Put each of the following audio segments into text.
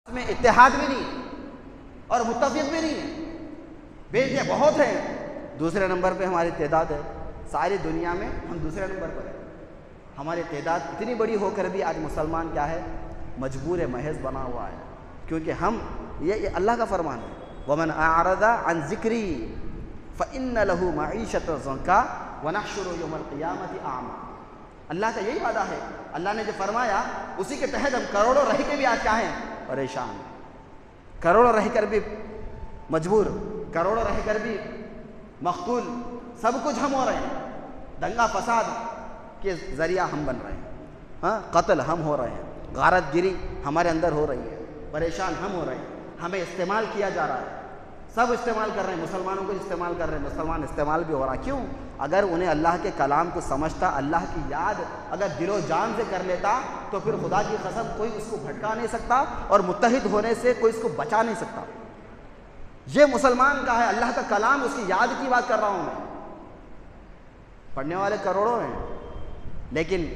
میں اتحاد بھی نہیں ہے اور متفق بھی نہیں ہے، بیٹے بہت ہیں، دوسرے نمبر پہ ہماری تعداد ہے، ساری دنیا میں ہم دوسرے نمبر پر ہیں۔ ہماری تعداد اتنی بڑی ہو کر بھی آج مسلمان کیا ہے؟ مجبور محض بنا ہوا ہے، کیونکہ ہم یہ اللہ کا فرمان ہے، وَمَنْ أَعْرَضَ عَنْ ذِكْرِي فَإِنَّ لَهُ مَعِيشَةً ضَنْكًا وَنَحْشُرُهُ يَوْمَ الْقِيَامَةِ أَعْمَىٰ۔ اللہ کا یہی وعدہ ہے، اللہ نے جو فرمایا اسی کے تحت ہم کروڑوں رہ کے بھی آج کیا ہیں؟ پریشان، کروڑوں رہ کر بھی مجبور، کروڑوں رہ کر بھی مقتول، سب کچھ ہم ہو رہے ہیں، دنگا فساد کے ذریعہ ہم بن رہے ہیں، ہاں قتل ہم ہو رہے ہیں، غارت گیری ہمارے اندر ہو رہی ہے، پریشان ہم ہو رہے ہیں، ہمیں استعمال کیا جا رہا ہے، سب استعمال کر رہے ہیں، مسلمانوں کو استعمال کر رہے ہیں، مسلمان استعمال بھی ہو رہا ہے۔ کیوں؟ اگر انہیں اللہ کے کلام کو سمجھتا، اللہ کی یاد اگر دل و جان سے کر لیتا تو پھر خدا کی قسم کوئی اس کو بھٹکا نہیں سکتا اور متحد ہونے سے کوئی اس کو بچا نہیں سکتا۔ یہ مسلمان کا ہے، اللہ کا کلام، اس کی یاد کی بات کر رہا ہوں میں۔ پڑھنے والے کروڑوں ہیں لیکن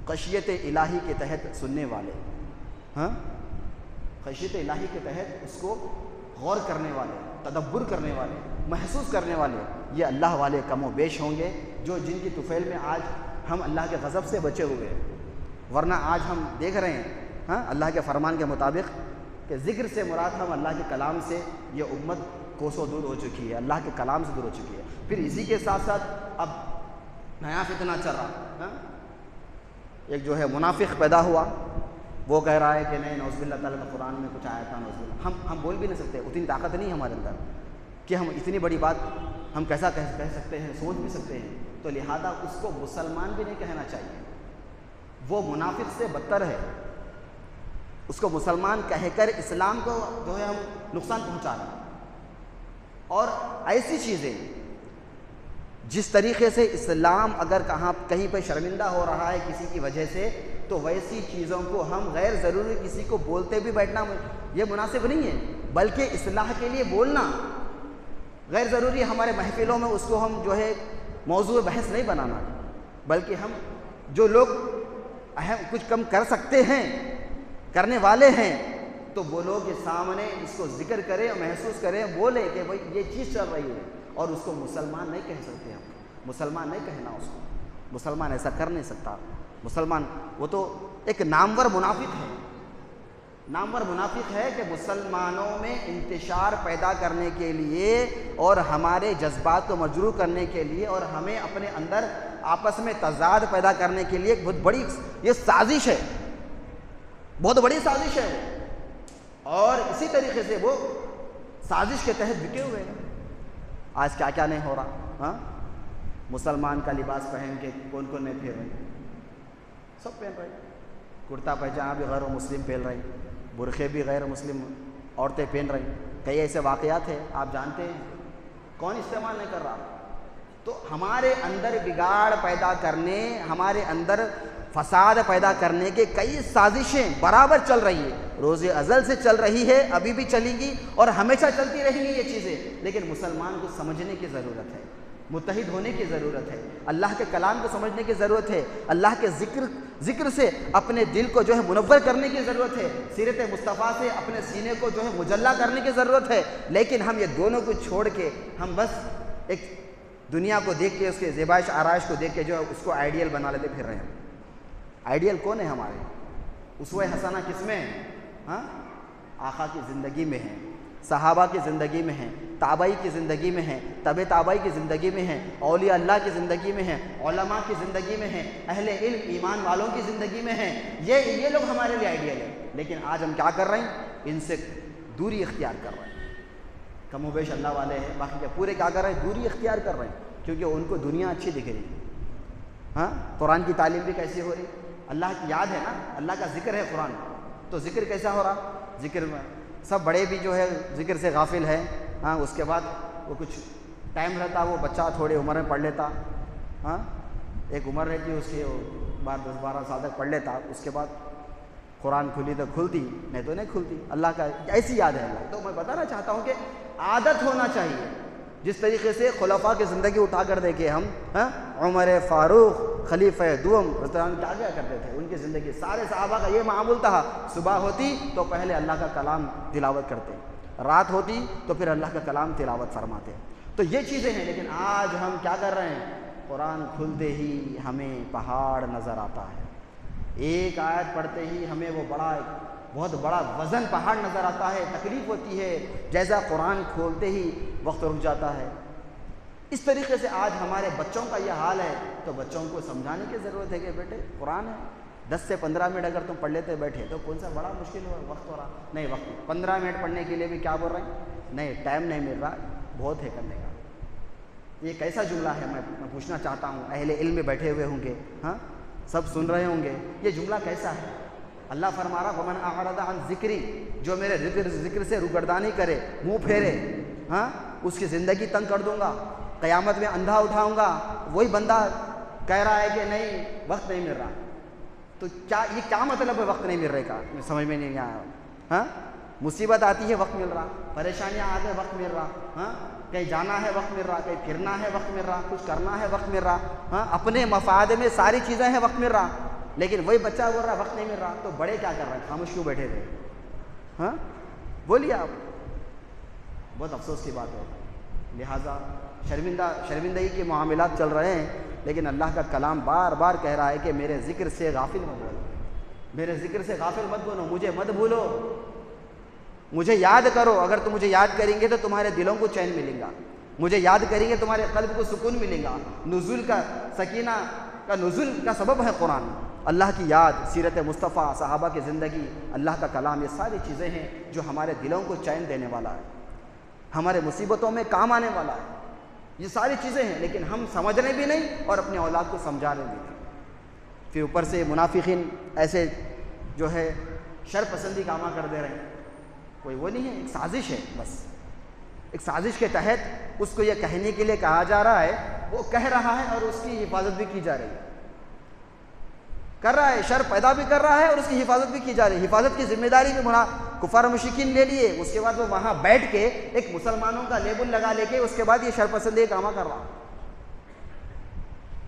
خشیت الہی کے تحت سننے والے، ہاں خشیت الہی کے تحت اس کو غور کرنے والے، تدبر کرنے والے، محسوس کرنے والے، یہ اللہ والے کم و بیش ہوں گے، جو جن کی طفیل میں آج ہم اللہ کے غضب سے بچے ہوئے ہیں۔ ورنہ آج ہم دیکھ رہے ہیں ہاں اللہ کے فرمان کے مطابق کہ ذکر سے مراد ہم اللہ کے کلام سے یہ امت کوسوں دور ہو چکی ہے، اللہ کے کلام سے دور ہو چکی ہے۔ پھر اسی کے ساتھ ساتھ اب نیا فتنہ چل رہا، ہاں ایک جو ہے منافق پیدا ہوا، وہ کہہ رہا ہے کہ نہیں نعوذ باللہ تعالیٰ کا قرآن میں کچھ آیا تھا، نعوذ باللہ۔ ہم بول بھی نہیں سکتے، اتنی طاقت نہیں ہمارے اندر کہ ہم اتنی بڑی بات ہم کیسا کہہ سکتے ہیں، سوچ بھی سکتے ہیں، تو لہذا اس کو مسلمان بھی نہیں کہنا چاہیے، وہ منافق سے بدتر ہے، اس کو مسلمان کہہ کر اسلام کو جو ہے ہم نقصان پہنچا رہے ہیں۔ اور ایسی چیزیں جس طریقے سے اسلام اگر کہیں پہ شرمندہ ہو رہا ہے کسی کی وجہ سے، تو ویسی چیزوں کو ہم غیر ضروری کسی کو بولتے بھی بیٹھنا یہ مناسب نہیں ہے، بلکہ اصلاح کے لیے بولنا غیر ضروری، ہمارے محفلوں میں اس کو ہم جو ہے موضوع بحث نہیں بنانا، بلکہ ہم جو لوگ اہم کچھ کم کر سکتے ہیں، کرنے والے ہیں، تو وہ لوگ کے سامنے اس کو ذکر کریں، محسوس کریں، بولیں کہ بھائی یہ چیز چل رہی ہے، اور اس کو مسلمان نہیں کہہ سکتے، ہم مسلمان نہیں کہنا اس کو، مسلمان ایسا کر نہیں سکتا۔ مسلمان وہ تو ایک نامور منافق ہے، نامور منافق ہے کہ مسلمانوں میں انتشار پیدا کرنے کے لیے اور ہمارے جذبات کو مجروح کرنے کے لیے اور ہمیں اپنے اندر آپس میں تضاد پیدا کرنے کے لیے ایک بہت بڑی یہ سازش ہے، بہت بڑی سازش ہے، اور اسی طریقے سے وہ سازش کے تحت بکے ہوئے ہیں۔ آج کیا کیا نہیں ہو رہا، ہاں مسلمان کا لباس پہن کے کون کون نہیں پھر رہے، سب پہن رہے، کرتا پائجامہ بھی غیر مسلم پہن رہے، برقعے بھی غیر مسلم عورتیں پہن رہی، کئی ایسے واقعات ہیں آپ جانتے ہیں، کون استعمال نہیں کر رہا؟ تو ہمارے اندر بگاڑ پیدا کرنے، ہمارے اندر فساد پیدا کرنے کے کئی سازشیں برابر چل رہی ہے، روز ازل سے چل رہی ہے، ابھی بھی چلیں گی اور ہمیشہ چلتی رہیں گی یہ چیزیں، لیکن مسلمان کو سمجھنے کی ضرورت ہے، متحد ہونے کی ضرورت ہے، اللہ کے کلام کو سمجھنے کی ضرورت ہے، اللہ کے ذکر سے اپنے دل کو جو ہے منور کرنے کی ضرورت ہے، سیرت مصطفیٰ سے اپنے سینے کو جو ہے مجلہ کرنے کی ضرورت ہے۔ لیکن ہم یہ دونوں کو چھوڑ کے ہم بس ایک دنیا کو دیکھ کے، اس کے زیبائش آرائش کو دیکھ کے جو ہے اس کو آئیڈیل بنا لیتے پھر رہے ہیں۔ آئیڈیل کون ہے ہمارے؟ اسوہ حسنہ کس میں ہے؟ ہاں آقا کی زندگی میں ہے، صحابہ کی زندگی میں ہے، تابعی کی زندگی میں ہے، تبع تابعی کی زندگی میں ہے، اولیاء اللہ کی زندگی میں ہے، علماء کی زندگی میں ہے، اہل علم ایمان والوں کی زندگی میں ہے، یہ لوگ ہمارے لیے آئیڈیل ہے۔ لیکن آج ہم کیا کر رہے ہیں؟ ان سے دوری اختیار کر رہے ہیں، کم و بیش اللہ والے ہیں، باقی کیا پورے کیا کر رہے ہیں؟ دوری اختیار کر رہے ہیں، کیونکہ ان کو دنیا اچھی دکھ رہی ہے۔ ہاں قرآن کی تعلیم بھی کیسی ہو رہی؟ اللہ کی یاد ہے نا، اللہ کا ذکر ہے قرآن، تو ذکر کیسا ہو رہا؟ ذکر میں سب بڑے بھی جو ہے ذکر سے غافل ہے، ہاں اس کے بعد وہ کچھ ٹائم رہتا وہ بچہ تھوڑی عمر میں پڑھ لیتا، ہاں ایک عمر رہتی اس کی 10-12 سال تک پڑھ لیتا، اس کے بعد قرآن کھلی تو کھلتی، نہیں تو نہیں کھلتی۔ اللہ کا ایسی یاد ہے اللہ، تو میں بتانا چاہتا ہوں کہ عادت ہونا چاہیے، جس طریقے سے خلفاء کی زندگی اٹھا کر دیکھے ہم، ہاں عمر فاروق خلیفہ دوم رضی اللہ عنہ کیا کیا کرتے تھے؟ ان کی زندگی سارے صحابہ کا یہ معمول تھا، صبح ہوتی تو پہلے اللہ کا کلام تلاوت کرتے، رات ہوتی تو پھر اللہ کا کلام تلاوت فرماتے۔ تو یہ چیزیں ہیں، لیکن آج ہم کیا کر رہے ہیں؟ قرآن کھلتے ہی ہمیں پہاڑ نظر آتا ہے، ایک آیت پڑھتے ہی ہمیں وہ بہت بڑا وزن پہاڑ نظر آتا ہے، تکلیف ہوتی ہے، جیسا قرآن کھولتے ہی وقت رک جاتا ہے۔ اس طریقے سے آج ہمارے بچوں کا یہ حال ہے، تو بچوں کو سمجھانے کی ضرورت ہے کہ بیٹے قرآن ہے، 10 سے 15 منٹ اگر تم پڑھ لیتے بیٹھے تو کون سا بڑا مشکل ہوا، وقت ہو رہا نہیں، وقت 15 منٹ پڑھنے کے لیے بھی کیا بول رہے ہیں؟ نہیں، ٹائم نہیں مل رہا، بہت ہے کرنے کا۔ یہ کیسا جملہ ہے؟ میں پوچھنا چاہتا ہوں، اہل علم میں بیٹھے ہوئے ہوں گے، ہاں سب سن رہے ہوں گے، یہ جملہ کیسا ہے؟ اللہ فرما رہا وَمَنْ أَعْرَضَ عَنْ ذِكْرِي، جو میرے ذکر سے روگردانی کرے، منہ پھیرے، ہاں اس کی زندگی تنگ کر دوں گا، قیامت میں اندھا اٹھاؤں گا۔ وہی بندہ کہہ رہا ہے کہ نہیں وقت نہیں مل رہا، تو یہ کیا مطلب ہے وقت نہیں مل رہے کا؟ سمجھ میں نہیں آیا۔ ہاں مصیبت آتی ہے وقت مل رہا، پریشانیاں آ گئے وقت مل رہا، ہاں کہیں جانا ہے وقت مل رہا، کہیں پھرنا ہے وقت مل رہا، کچھ کرنا ہے وقت مل رہا، ہاں اپنے مفاد میں ساری چیزیں ہیں وقت مل رہا، لیکن وہی بچہ بول رہا وقت نہیں مل رہا، تو بڑے کیا کر رہے ہیں؟ خاموش کیوں بیٹھے تھے؟ ہاں بولیے آپ، بہت افسوس کی بات ہے۔ لہٰذا شرمندگی کے معاملات چل رہے ہیں، لیکن اللہ کا کلام بار بار کہہ رہا ہے کہ میرے ذکر سے غافل مت بولو، میرے ذکر سے غافل مت بولو، مجھے مت بھولو، مجھے یاد کرو۔ اگر تم مجھے یاد کریں گے تو تمہارے دلوں کو چین ملے گا، مجھے یاد کریں گے تمہارے قلب کو سکون ملے گا۔ نزول کا سکینہ کا نزول کا سبب ہے قرآن، اللہ کی یاد، سیرت مصطفیٰ، صحابہ کی زندگی، اللہ کا کلام، یہ ساری چیزیں ہیں جو ہمارے دلوں کو چین دینے والا ہے، ہمارے مصیبتوں میں کام آنے والا ہے۔ یہ ساری چیزیں ہیں، لیکن ہم سمجھ رہے بھی نہیں اور اپنے اولاد کو سمجھا رہے بھی نہیں۔ پھر اوپر سے منافقین ایسے جو ہے شر پسندی کاماں کر دے رہے ہیں، کوئی وہ نہیں ہے، ایک سازش ہے، بس ایک سازش کے تحت اس کو یہ کہنے کے لیے کہا جا رہا ہے، وہ کہہ رہا ہے اور اس کی حفاظت بھی کی جا رہی ہے، کر رہا ہے، شر پیدا بھی کر رہا ہے اور اس کی حفاظت بھی کی جا رہی ہے۔ حفاظت کی ذمہ داری بھی کفار و مشرکین لے لیے، اس کے بعد وہ وہاں بیٹھ کے ایک مسلمانوں کا لیبل لگا لے کے اس کے بعد یہ شر پسندی کاماں کر رہا،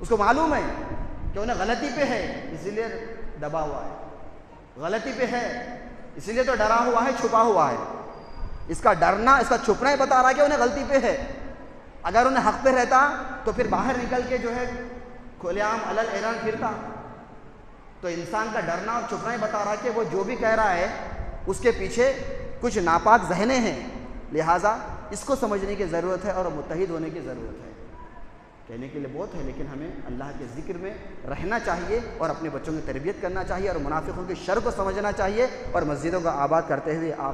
اس کو معلوم ہے کہ انہیں غلطی پہ ہے، اسی لیے دبا ہوا ہے، غلطی پہ ہے اسی لیے تو ڈرا ہوا ہے، چھپا ہوا ہے۔ اس کا ڈرنا، اس کا چھپنا ہی بتا رہا ہے کہ انہیں غلطی پہ ہے۔ اگر انہیں حق پہ رہتا تو پھر باہر نکل کے جو ہے کھلے عام علل اعلان پھرتا۔ تو انسان کا ڈرنا اور چھپنا ہی بتا رہا ہے کہ وہ جو بھی کہہ رہا ہے اس کے پیچھے کچھ ناپاک ذہنیں ہیں، لہٰذا اس کو سمجھنے کی ضرورت ہے اور متحد ہونے کی ضرورت ہے۔ کہنے کے لیے بہت ہے، لیکن ہمیں اللہ کے ذکر میں رہنا چاہیے اور اپنے بچوں کی تربیت کرنا چاہیے اور منافقوں کے شر کو سمجھنا چاہیے اور مسجدوں کا آباد کرتے ہوئے